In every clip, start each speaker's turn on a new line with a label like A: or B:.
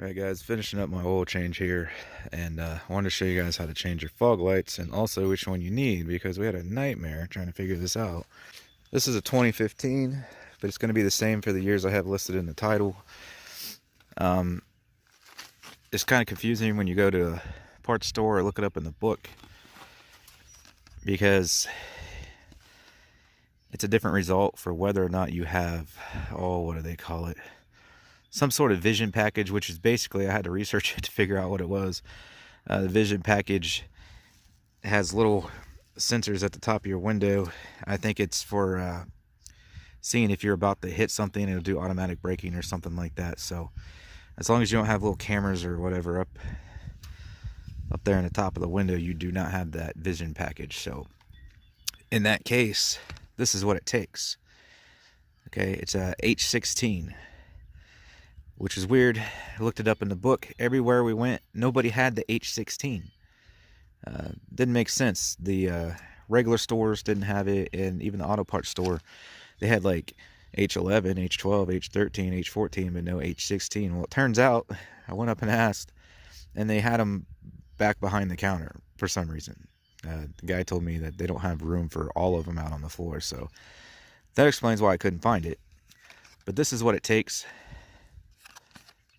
A: Alright guys, finishing up my oil change here, and I wanted to show you guys how to change your fog lights and also which one you need, because we had a nightmare trying to figure this out. This is a 2015, but it's going to be the same for the years I have listed in the title. It's kind of confusing when you go to a parts store or look it up in the book, because it's a different result for whether or not you have, what do they call it? Some sort of vision package, which is basically, I had to research it to figure out what it was. The vision package has little sensors at the top of your window. I think it's for seeing if you're about to hit something. It'll do automatic braking or something like that. So as long as you don't have little cameras or whatever up there in the top of the window, you do not have that vision package. So in that case, this is what it takes. Okay, it's a H16. Which is weird. I looked it up in the book. Everywhere we went, nobody had the H16. Didn't make sense. The regular stores didn't have it, and even the auto parts store, they had like H11, H12, H13, H14, but no H16. Well, it turns out, I went up and asked, and they had them back behind the counter for some reason. The guy told me that they don't have room for all of them out on the floor, so that explains why I couldn't find it. But this is what it takes.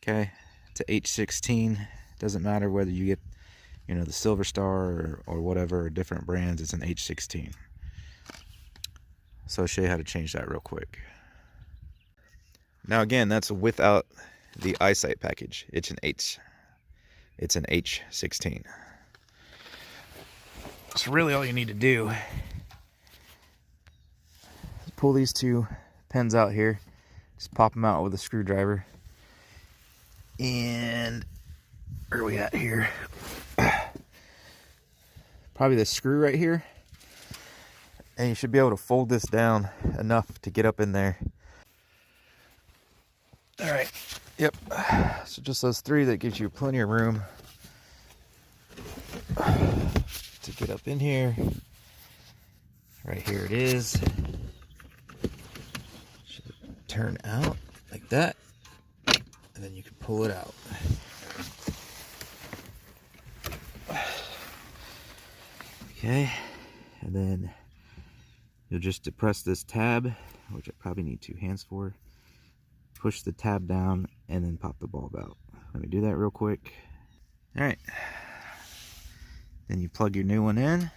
A: Okay, it's a H16. Doesn't matter whether you get, the Silver Star or whatever, or different brands, it's an H16. So I'll show you how to change that real quick. Now again, that's without the eyesight package. It's an H16. So really all you need to do is pull these two pins out here. Just pop them out with a screwdriver. And where are we at here? Probably the screw right here. And you should be able to fold this down enough to get up in there. All right. Yep. So just those three, that gives you plenty of room to get up in here. Right here it is. Should turn out like that. And then you can pull it out. Okay, and then you'll just depress this tab, which I probably need 2 hands for. Push the tab down and then pop the bulb out. Let me do that real quick. All right. Then you plug your new one in.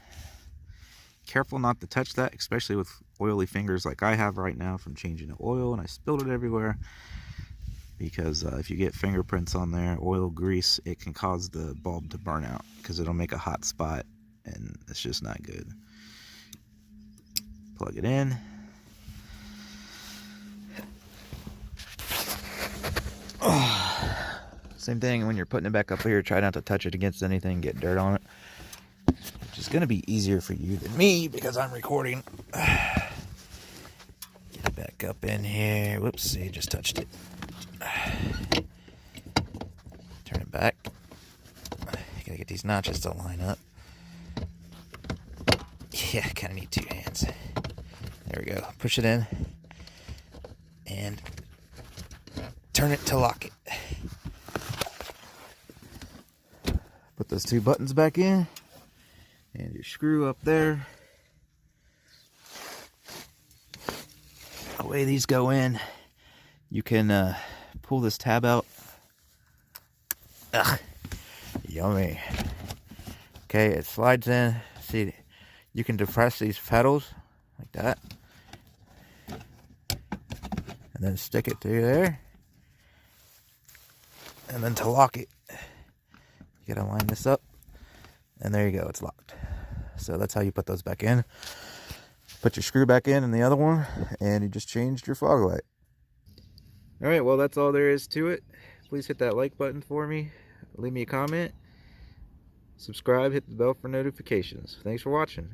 A: Careful not to touch that, especially with oily fingers like I have right now from changing the oil, and I spilled it everywhere. Because if you get fingerprints on there, oil, grease, it can cause the bulb to burn out because it'll make a hot spot, and it's just not good. Plug it in. Same thing when you're putting it back up here. Try not to touch it against anything, get dirt on it. Which is going to be easier for you than me because I'm recording. Get it back up in here. Whoops, see, just touched it. Turn it back. Gotta get these notches to line up. Yeah, kind of need 2 hands. There we go. Push it in and turn it to lock it. Put those 2 buttons back in and your screw up there. Away these go in. You can pull this tab out. Ugh, yummy. Okay, it slides in. See, you can depress these pedals like that. And then stick it through there. And then to lock it, you gotta line this up. And there you go, it's locked. So that's how you put those back in. Put your screw back in the other one, and you just changed your fog light. Alright, well that's all there is to it. Please hit that like button for me. Leave me a comment. Subscribe, hit the bell for notifications. Thanks for watching.